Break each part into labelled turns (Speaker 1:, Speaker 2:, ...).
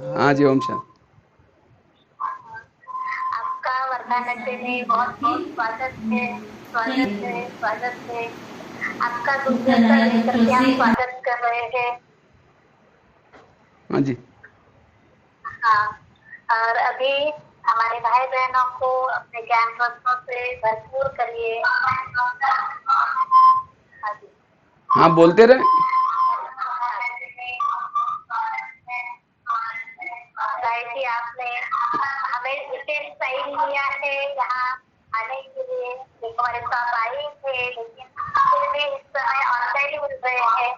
Speaker 1: हाँ जी, ओम शांति।
Speaker 2: आपका वरदानट्य में बहुत बहुत स्वागत है, स्वागत है, स्वागत है। आपका गुलदस्ता लेकर के हम स्वागत कर रहे हैं।
Speaker 1: हाँ जी।
Speaker 2: हाँ, और अभी हमारे भाई बहनों को अपने ज्ञान रत्नों से भरपूर करिए। हाँ जी।
Speaker 1: हाँ, बोलते रहे।
Speaker 2: जी, आपने हमें विशेष टाइम दिया है यहाँ आने के लिए। हमारे साथ आए थे, लेकिन फिर भी इस समय ऑनलाइन मिल रहे हैं।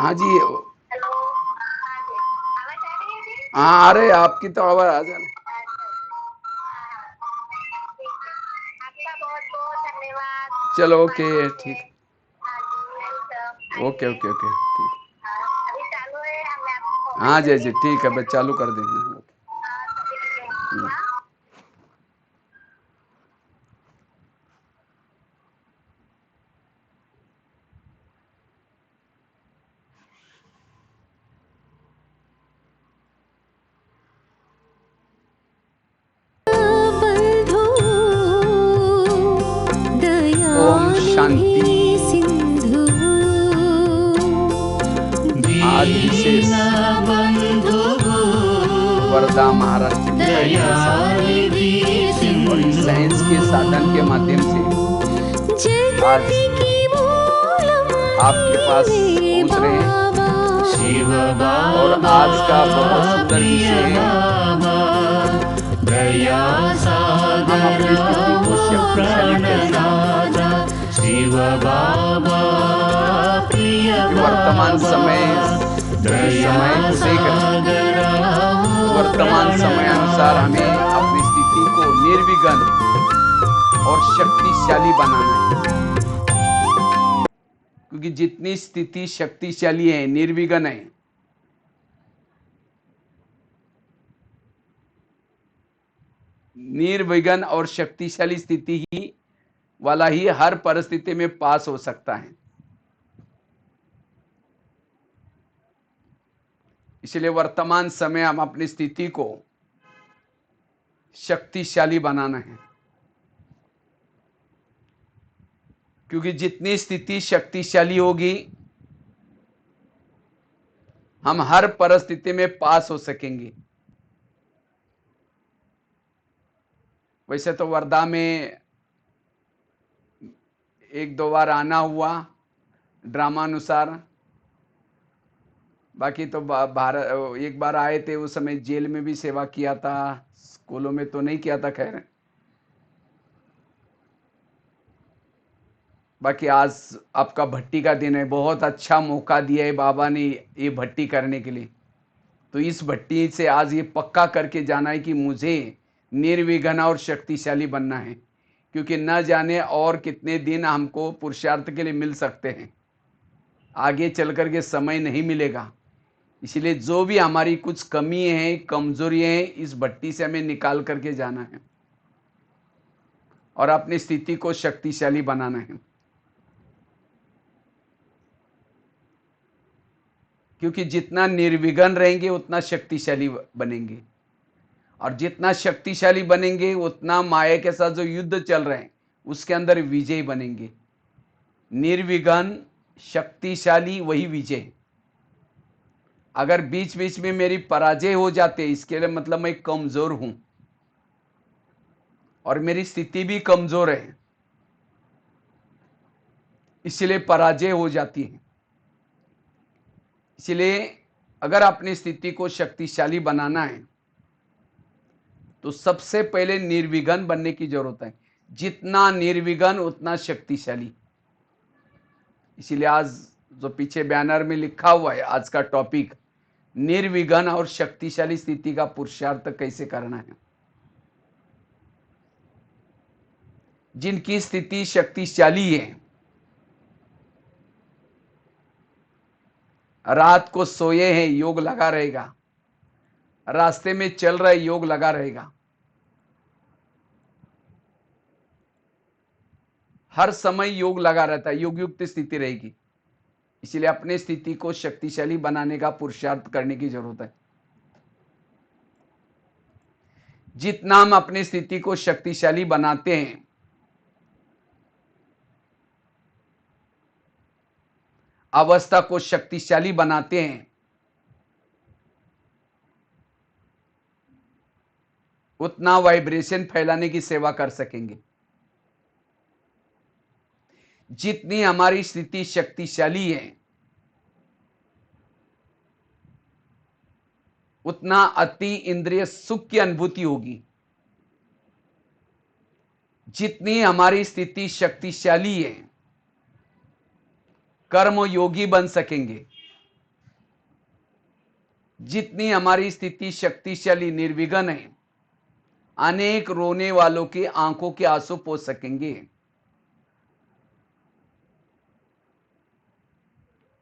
Speaker 1: हाँ जी।
Speaker 2: हेलो, हाँ जी, आवाज आ रही है जी?
Speaker 1: हाँ, अरे आपकी तो आवाज आ जा रही।
Speaker 2: ठीक है, आपका बहुत बहुत धन्यवाद।
Speaker 1: चलो ओके,
Speaker 2: हाँ
Speaker 1: ठीक।
Speaker 2: जी, वेलकम,
Speaker 1: ओके
Speaker 2: आइए।
Speaker 1: ओके ओके, ठीक।
Speaker 2: अभी चालू है, हमने आपको
Speaker 1: हाँ
Speaker 2: कॉमेंट
Speaker 1: जी
Speaker 2: करी
Speaker 1: जी,
Speaker 2: है,
Speaker 1: ठीक है,
Speaker 2: तो
Speaker 1: बस चालू कर देंगे। ओके।
Speaker 2: सभी के लिए। हाँ?
Speaker 3: बंधु
Speaker 1: ओम शांति।
Speaker 3: दयानिधि सिंधु
Speaker 1: आज विशेष
Speaker 3: बंधु
Speaker 1: वर्धा महाराष्ट्र की बहन के साथ
Speaker 3: दयानिधि
Speaker 1: और इस साइंस के साधन के माध्यम से आज
Speaker 3: जगत की मूलम
Speaker 1: आपके पास
Speaker 3: नीने
Speaker 1: पहुंच रहे हैं।
Speaker 3: बाबा शिव
Speaker 1: और आज का बहुत सुंदर विषय है,
Speaker 3: दया
Speaker 1: हम अपनी स्थिति को शक्तिशाली कैसे बनाएं।
Speaker 3: शिव बाबा प्रिय
Speaker 1: कि वर्तमान समय को देख रहे हैं, वर्तमान समय अनुसार हमें अपनी स्थिति को निर्विघ्न और शक्तिशाली बनाना है। क्योंकि जितनी स्थिति शक्तिशाली है, निर्विघ्न है, निर्विघ्न और शक्तिशाली स्थिति ही वाला ही हर परिस्थिति में पास हो सकता है। इसलिए वर्तमान समय हम अपनी स्थिति को शक्तिशाली बनाना है। क्योंकि जितनी स्थिति शक्तिशाली होगी, हम हर परिस्थिति में पास हो सकेंगे। वैसे तो वर्धा में एक दो बार आना हुआ ड्रामा अनुसार, बाकी तो भारत एक बार आए थे, उस समय जेल में भी सेवा किया था, स्कूलों में तो नहीं किया था। खैर, बाकी आज आपका भट्टी का दिन है, बहुत अच्छा मौका दिया है बाबा ने ये भट्टी करने के लिए। तो इस भट्टी से आज ये पक्का करके जाना है कि मुझे निर्विघ्न और शक्तिशाली बनना है। क्योंकि न जाने और कितने दिन हमको पुरुषार्थ के लिए मिल सकते हैं, आगे चल करके समय नहीं मिलेगा। इसलिए जो भी हमारी कुछ कमी है, कमजोरी है, इस भट्टी से हमें निकाल करके जाना है और अपनी स्थिति को शक्तिशाली बनाना है। क्योंकि जितना निर्विघ्न रहेंगे उतना शक्तिशाली बनेंगे, और जितना शक्तिशाली बनेंगे उतना माया के साथ जो युद्ध चल रहे हैं उसके अंदर विजय बनेंगे। निर्विघ्न शक्तिशाली वही विजय। अगर बीच बीच में मेरी पराजय हो जाते, इसके लिए मतलब मैं कमजोर हूं और मेरी स्थिति भी कमजोर है, इसलिए पराजय हो जाती है। इसलिए अगर अपनी स्थिति को शक्तिशाली बनाना है तो सबसे पहले निर्विघ्न बनने की जरूरत है। जितना निर्विघ्न उतना शक्तिशाली। इसीलिए आज जो पीछे बैनर में लिखा हुआ है, आज का टॉपिक निर्विघ्न और शक्तिशाली स्थिति का पुरुषार्थ कैसे करना है। जिनकी स्थिति शक्तिशाली है, रात को सोए हैं योग लगा रहेगा, रास्ते में चल रहे योग लगा रहेगा, हर समय योग लगा रहता है, योग युक्त स्थिति रहेगी। इसलिए अपने स्थिति को शक्तिशाली बनाने का पुरुषार्थ करने की जरूरत है। जितना हम अपनी स्थिति को शक्तिशाली बनाते हैं, अवस्था को शक्तिशाली बनाते हैं, उतना वाइब्रेशन फैलाने की सेवा कर सकेंगे। जितनी हमारी स्थिति शक्तिशाली है, उतना अति इंद्रिय सुख की अनुभूति होगी। जितनी हमारी स्थिति शक्तिशाली है, कर्म योगी बन सकेंगे। जितनी हमारी स्थिति शक्तिशाली निर्विघ्न है, अनेक रोने वालों की आंखों के आंसू पोंछ सकेंगे।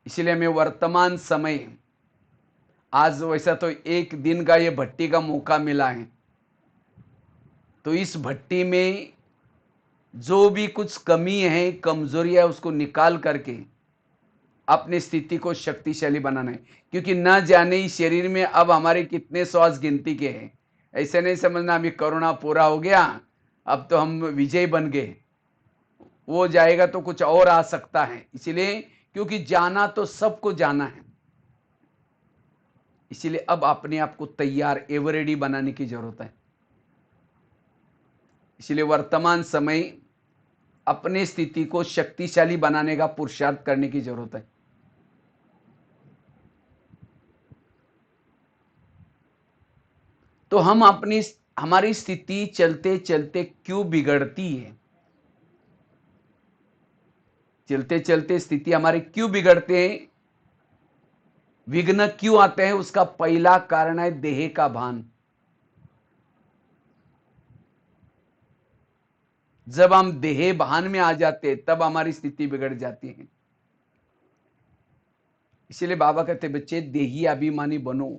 Speaker 1: इसलिए हमें वर्तमान समय, आज वैसा तो एक दिन का ये भट्टी का मौका मिला है, तो इस भट्टी में जो भी कुछ कमी है, कमजोरी है, उसको निकाल करके अपनी स्थिति को शक्तिशाली बनाना है। क्योंकि न जाने इस शरीर में अब हमारे कितने श्वास गिनती के हैं। ऐसे नहीं समझना अभी कोरोना पूरा हो गया, अब तो हम विजय बन गए। वो जाएगा तो कुछ और आ सकता है। इसलिए क्योंकि जाना तो सबको जाना है, इसलिए अब अपने आप को तैयार, एवरेडी बनाने की जरूरत है। इसलिए वर्तमान समय अपने स्थिति को शक्तिशाली बनाने का पुरुषार्थ करने की जरूरत है। तो हम हमारी स्थिति चलते चलते क्यों बिगड़ती है, चलते चलते स्थिति हमारी क्यों बिगड़ते हैं, विघ्न क्यों आते हैं, उसका पहला कारण है देह का भान। जब हम देह भान में आ जाते हैं तब हमारी स्थिति बिगड़ जाती है। इसलिए बाबा कहते बच्चे देही अभिमानी बनो।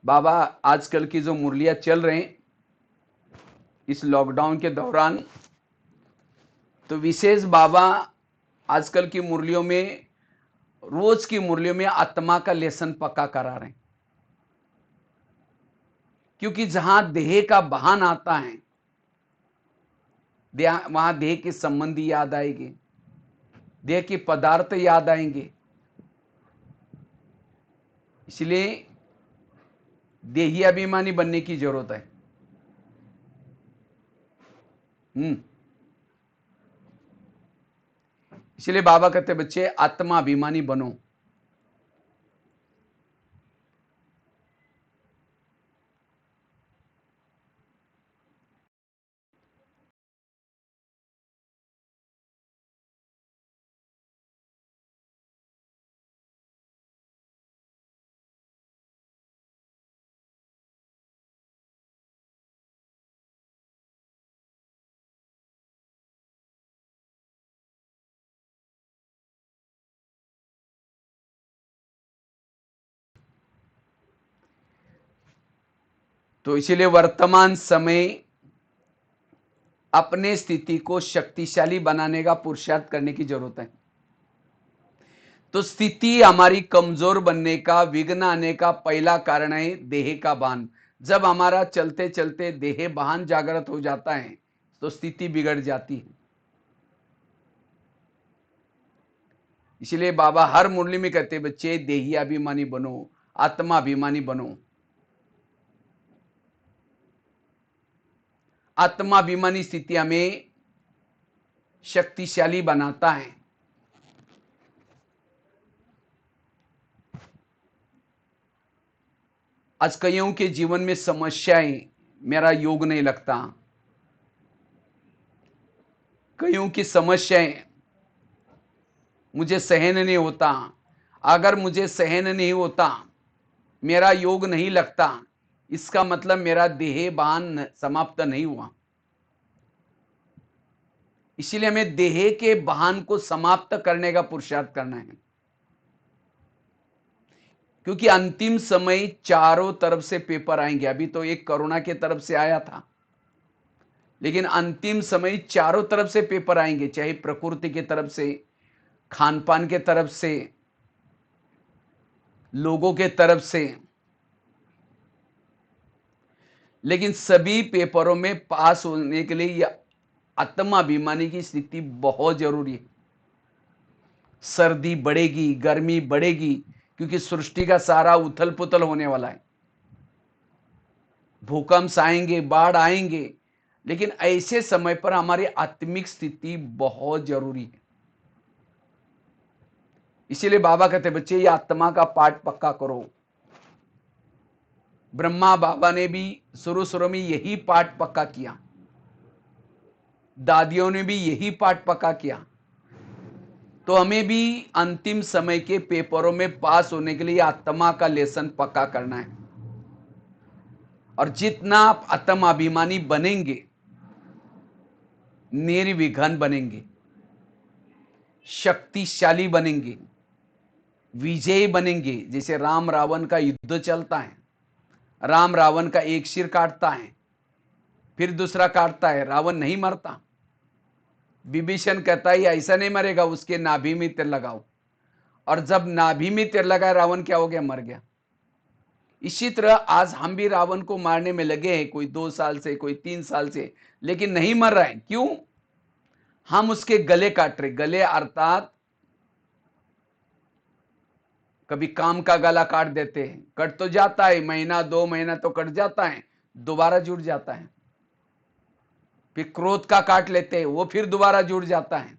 Speaker 1: बाबा आजकल की जो मुरलियां चल रहे हैं इस लॉकडाउन के दौरान, तो विशेष बाबा आजकल की मुरलियों में, रोज की मुरलियों में आत्मा का लेसन पक्का करा रहे हैं। क्योंकि जहां देह का बहान आता है वहां देह के संबंधी याद आएंगे, देह के पदार्थ याद आएंगे। इसलिए देही अभिमानी बनने की जरूरत है। इसलिए बाबा कहते बच्चे आत्मा अभिमानी बनो। तो इसीलिए वर्तमान समय अपने स्थिति को शक्तिशाली बनाने का पुरुषार्थ करने की जरूरत है। तो स्थिति हमारी कमजोर बनने का, विघ्न आने का पहला कारण है देह का भान। जब हमारा चलते चलते देह भान जागृत हो जाता है तो स्थिति बिगड़ जाती है। इसलिए बाबा हर मुरली में कहते बच्चे देही अभिमानी बनो, आत्मा अभिमानी बनो। आत्माभिमानी स्थिति हमें शक्तिशाली बनाता है। आज कईयों के जीवन में समस्याएं, मेरा योग नहीं लगता, कईयों की समस्याएं, मुझे सहन नहीं होता, अगर मुझे सहन नहीं होता, मेरा योग नहीं लगता, इसका मतलब मेरा देह भान समाप्त नहीं हुआ। इसीलिए हमें देह के भान को समाप्त करने का पुरुषार्थ करना है। क्योंकि अंतिम समय चारों तरफ से पेपर आएंगे। अभी तो एक कोरोना के तरफ से आया था, लेकिन अंतिम समय चारों तरफ से पेपर आएंगे, चाहे प्रकृति की तरफ से, खान पान के तरफ से, लोगों के तरफ से। लेकिन सभी पेपरों में पास होने के लिए यह आत्माभिमानी की स्थिति बहुत जरूरी है। सर्दी बढ़ेगी, गर्मी बढ़ेगी, क्योंकि सृष्टि का सारा उथल पुथल होने वाला है। भूकंप आएंगे, बाढ़ आएंगे, लेकिन ऐसे समय पर हमारी आत्मिक स्थिति बहुत जरूरी है। इसीलिए बाबा कहते बच्चे ये आत्मा का पाठ पक्का करो। ब्रह्मा बाबा ने भी शुरू में यही पाठ पक्का किया, दादियों ने भी यही पाठ पक्का किया। तो हमें भी अंतिम समय के पेपरों में पास होने के लिए आत्मा का लेसन पक्का करना है। और जितना आप आत्माभिमानी बनेंगे, निर्विघ्न बनेंगे, शक्तिशाली बनेंगे, विजयी बनेंगे। जैसे राम रावण का युद्ध चलता है, राम रावण का एक सिर काटता है, फिर दूसरा काटता है, रावण नहीं मरता। विभीषण कहता है ऐसा नहीं मरेगा, उसके नाभि में तीर लगाओ। और जब नाभि में तीर लगाया, रावण क्या हो गया? मर गया। इसी तरह आज हम भी रावण को मारने में लगे हैं, कोई 2 साल से, कोई 3 साल से, लेकिन नहीं मर रहा है। क्यों? हम उसके गले काट रहे। गले अर्थात कभी काम का गला काट देते हैं, कट तो जाता है, महीना 2 महीना तो कट जाता है, दोबारा जुड़ जाता है। फिर क्रोध का काट लेते हैं, वो फिर दोबारा जुड़ जाता है।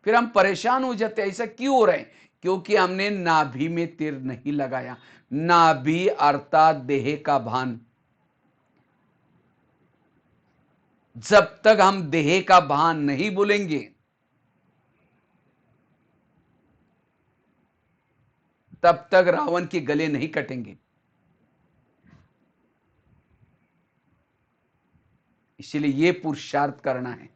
Speaker 1: फिर हम परेशान हो जाते हैं, ऐसा क्यों हो रहा है? क्योंकि हमने नाभि में तीर नहीं लगाया। नाभि अर्थात देह का भान। जब तक हम देह का भान नहीं भूलेंगे, तब तक रावण के गले नहीं कटेंगे। इसलिए यह पुरुषार्थ करना है।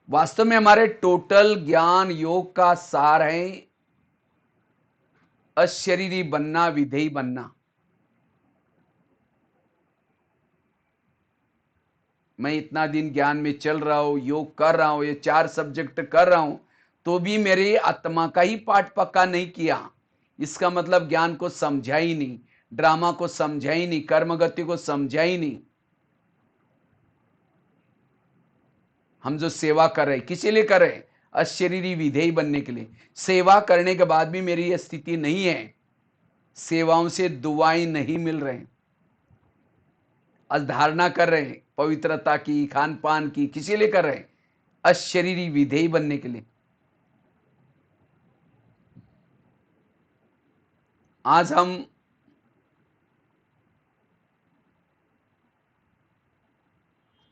Speaker 1: वास्तव में हमारे टोटल ज्ञान योग का सार है अशरीरी बनना, विधेयी बनना। मैं इतना दिन ज्ञान में चल रहा हूं, योग कर रहा हूं, ये 4 सब्जेक्ट कर रहा हूं, तो भी मेरी आत्मा का ही पाठ पक्का नहीं किया। इसका मतलब ज्ञान को समझा ही नहीं, ड्रामा को समझा ही नहीं, कर्मगति को समझा ही नहीं। हम जो सेवा कर रहे, किसी लिए कर रहे? अशरीरी विधेयी बनने के लिए। सेवा करने के बाद भी मेरी यह स्थिति नहीं है, सेवाओं से दुआएं नहीं मिल रहे, अधारणा कर रहे हैं पवित्रता की, खान पान की, किसी लिए कर रहे हैं? अशरीरी विधेयी बनने के लिए। आज हम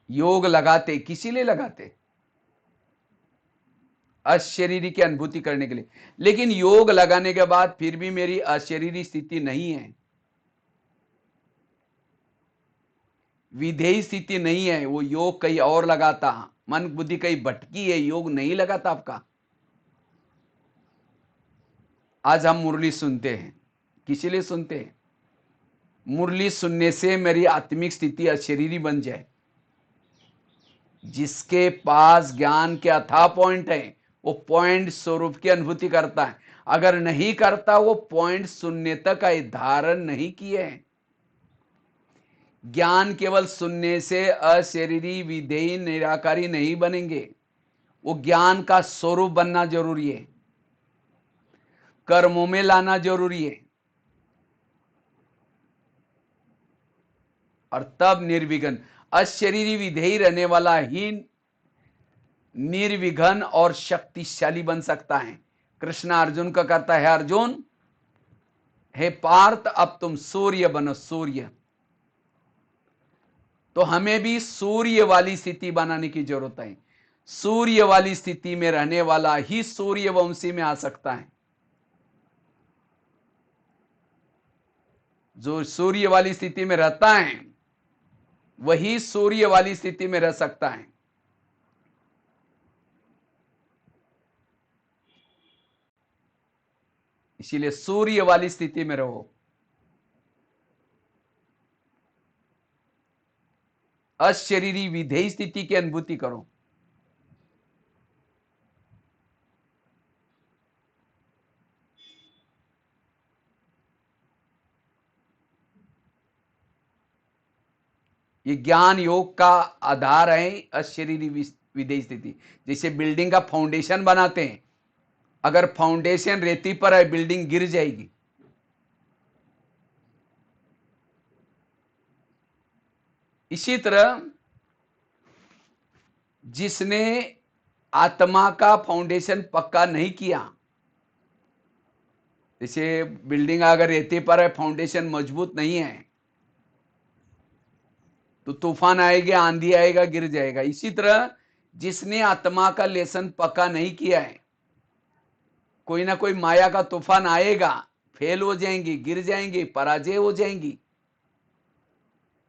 Speaker 1: योग लगाते, किसी लिए लगाते? अशरीरी की अनुभूति करने के लिए। लेकिन योग लगाने के बाद फिर भी मेरी अशरीरी स्थिति नहीं है, विधेयी स्थिति नहीं है। वो योग कहीं और लगाता, मन बुद्धि कहीं भटकी है, योग नहीं लगाता आपका। आज हम मुरली सुनते हैं, किसी लिए सुनते हैं? मुरली सुनने से मेरी आत्मिक स्थिति अशरीरी बन जाए। जिसके पास ज्ञान के अथाह पॉइंट है, वो पॉइंट स्वरूप की अनुभूति करता है। अगर नहीं करता, वो पॉइंट सुनने तक का धारण नहीं किए हैं। ज्ञान केवल सुनने से अशरीरी विधेयी निराकारी नहीं बनेंगे, वो ज्ञान का स्वरूप बनना जरूरी है, कर्मों में लाना जरूरी है, और तब निर्विघ्न। अशरीरी विधेयी रहने वाला ही निर्विघ्न और शक्तिशाली बन सकता है। कृष्ण अर्जुन का कहता है, अर्जुन हे पार्थ, अब तुम सूर्य बनो, सूर्य। तो हमें भी सूर्य वाली स्थिति बनाने की जरूरत है। सूर्य वाली स्थिति में रहने वाला ही सूर्यवंशी में आ सकता है। जो सूर्य वाली स्थिति में रहता है, वही सूर्य वाली स्थिति में रह सकता है। इसीलिए सूर्य वाली स्थिति में रहो, अशरीरी विधेयी स्थिति की अनुभूति करो। ये ज्ञान योग का आधार है अशरीरी विधेयी स्थिति। जैसे बिल्डिंग का फाउंडेशन बनाते हैं, अगर फाउंडेशन रेती पर है, बिल्डिंग गिर जाएगी। इसी तरह जिसने आत्मा का फाउंडेशन पक्का नहीं किया, जैसे बिल्डिंग अगर रेती पर है, फाउंडेशन मजबूत नहीं है, तो तूफान आएगा, आंधी आएगा, गिर जाएगा। इसी तरह जिसने आत्मा का लेसन पक्का नहीं किया है, कोई ना कोई माया का तूफान आएगा, फेल हो जाएंगी, गिर जाएंगी, पराजय हो जाएंगी।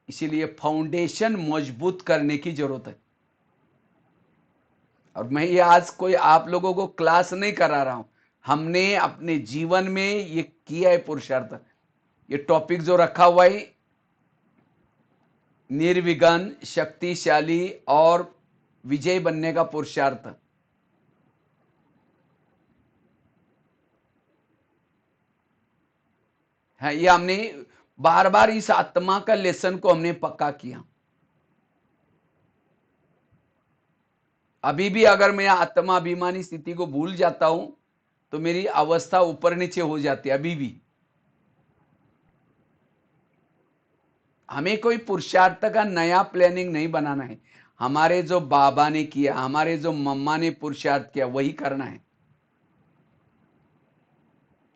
Speaker 1: इसीलिए फाउंडेशन मजबूत करने की जरूरत है। और मैं ये आज कोई आप लोगों को क्लास नहीं करा रहा हूं, हमने अपने जीवन में ये किया है पुरुषार्थ। ये टॉपिक जो रखा हुआ है, निर्विघ्न, शक्तिशाली और विजय बनने का पुरुषार्थ, है। ये हमने बार बार इस आत्मा का लेसन को हमने पक्का किया। अभी भी अगर मैं आत्मा अभिमानी स्थिति को भूल जाता हूं तो मेरी अवस्था ऊपर नीचे हो जाती है। अभी भी हमें कोई पुरुषार्थ का नया प्लानिंग नहीं बनाना है। हमारे जो बाबा ने किया, हमारे जो मम्मा ने पुरुषार्थ किया, वही करना है।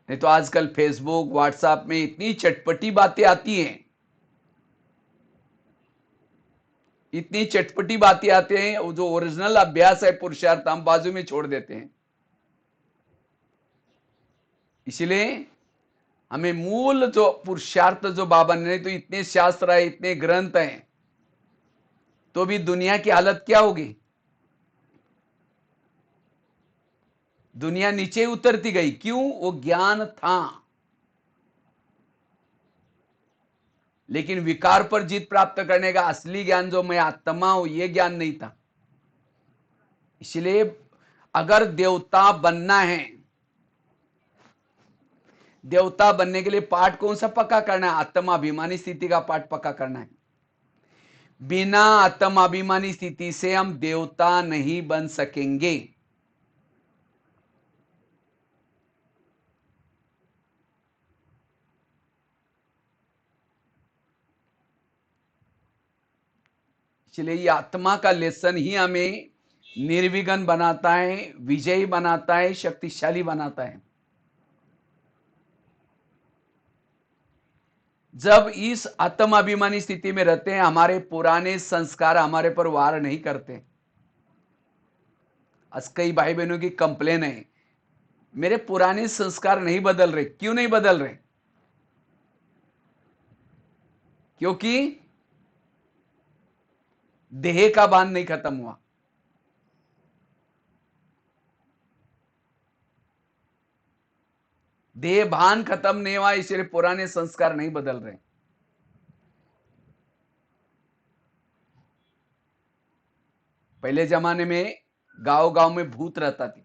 Speaker 1: नहीं तो आजकल फेसबुक व्हाट्सएप में इतनी चटपटी बातें आती हैं, इतनी चटपटी बातें आते हैं, जो ओरिजिनल अभ्यास है पुरुषार्थ हम बाजू में छोड़ देते हैं। इसलिए हमें मूल जो पुरुषार्थ जो बाबा ने, तो इतने शास्त्र है, इतने ग्रंथ हैं, तो भी दुनिया की हालत क्या होगी? दुनिया नीचे उतरती गई। क्यों? वो ज्ञान था, लेकिन विकार पर जीत प्राप्त करने का असली ज्ञान, जो मैं आत्मा हूं, यह ज्ञान नहीं था। इसलिए अगर देवता बनना है, देवता बनने के लिए पाठ कौन सा पक्का करना है? आत्माभिमानी स्थिति का पाठ पक्का करना है। बिना आत्माभिमानी स्थिति से हम देवता नहीं बन सकेंगे। इसलिए ये आत्मा का लेसन ही हमें निर्विघ्न बनाता है, विजयी बनाता है, शक्तिशाली बनाता है। जब इस आत्माभिमानी स्थिति में रहते हैं, हमारे पुराने संस्कार हमारे पर वार नहीं करते। आज कई भाई बहनों की कंप्लेन है, मेरे पुराने संस्कार नहीं बदल रहे। क्यों नहीं बदल रहे? क्योंकि देह का बांध नहीं खत्म हुआ। देह भान खत्म नहीं हुआ, इसलिए पुराने संस्कार नहीं बदल रहे। पहले जमाने में गांव गांव में भूत रहता थी,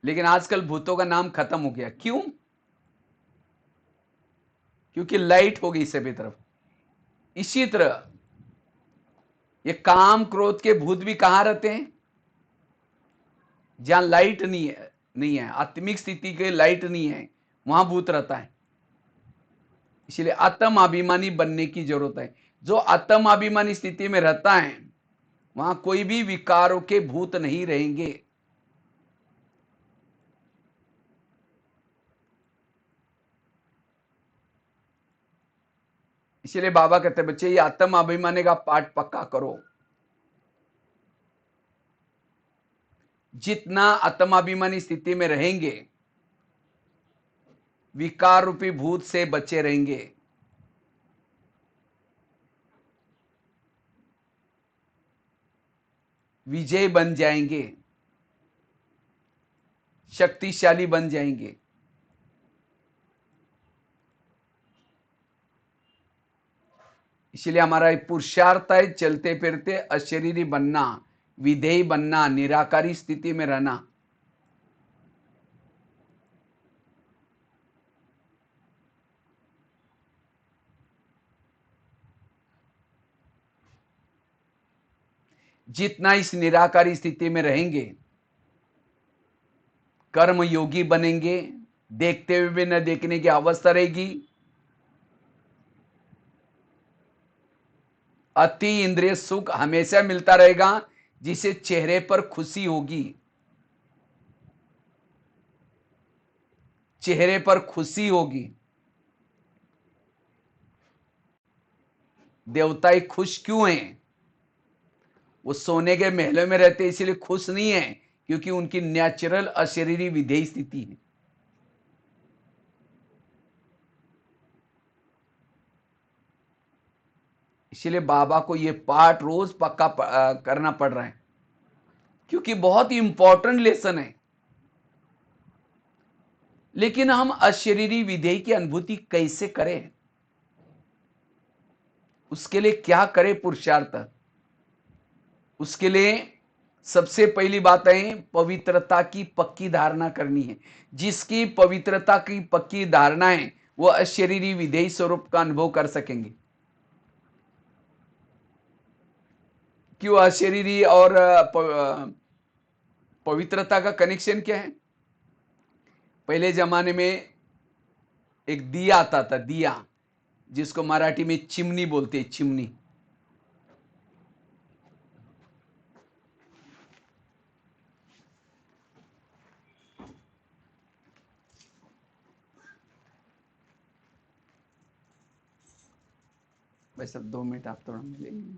Speaker 1: लेकिन आजकल भूतों का नाम खत्म हो गया। क्यों? क्योंकि लाइट हो गई सभी तरफ। इसी तरह ये काम क्रोध के भूत भी कहां रहते हैं? जहां लाइट नहीं है, आत्मिक स्थिति के लाइट नहीं है, वहां भूत रहता है। इसलिए आत्म अभिमानी बनने की जरूरत है। जो आत्म अभिमानी स्थिति में रहता है, वहां कोई भी विकारों के भूत नहीं रहेंगे। इसलिए बाबा कहते हैं, बच्चे ये आत्म अभिमानी का पाठ पक्का करो। जितना आत्माभिमानी स्थिति में रहेंगे, विकार रूपी भूत से बचे रहेंगे। विजय बन जाएंगे, शक्तिशाली बन जाएंगे। इसलिए हमारा एक पुरुषार्थ है, चलते फिरते अशरीरी बनना, विधेय बनना, निराकारी स्थिति में रहना। जितना इस निराकारी स्थिति में रहेंगे, कर्म योगी बनेंगे, देखते हुए भी न देखने की अवस्था रहेगी। अति इंद्रिय सुख हमेशा मिलता रहेगा, जिसे चेहरे पर खुशी होगी। चेहरे पर खुशी होगी। देवताएं खुश क्यों हैं? वो सोने के महलों में रहते इसलिए खुश नहीं है क्योंकि उनकी नेचुरल अशरीरी विधेयी स्थिति है। इसलिए बाबा को ये पाठ रोज पक्का करना पड़ रहा है, क्योंकि बहुत ही इंपॉर्टेंट लेसन है। लेकिन हम अशरीरी विधेयी की अनुभूति कैसे करें, उसके लिए क्या करें पुरुषार्थ? उसके लिए सबसे पहली बात है पवित्रता की पक्की धारणा करनी है। जिसकी पवित्रता की पक्की धारणा है वो अशरीरी विधेयी स्वरूप का अनुभव कर सकेंगे। क्यों अशरीरी और पवित्रता का कनेक्शन क्या है? पहले जमाने में एक दिया आता था, दिया, जिसको मराठी में चिमनी बोलते हैं, चिमनी। भाई सब 2 मिनट आप थोड़ा मिलेंगे।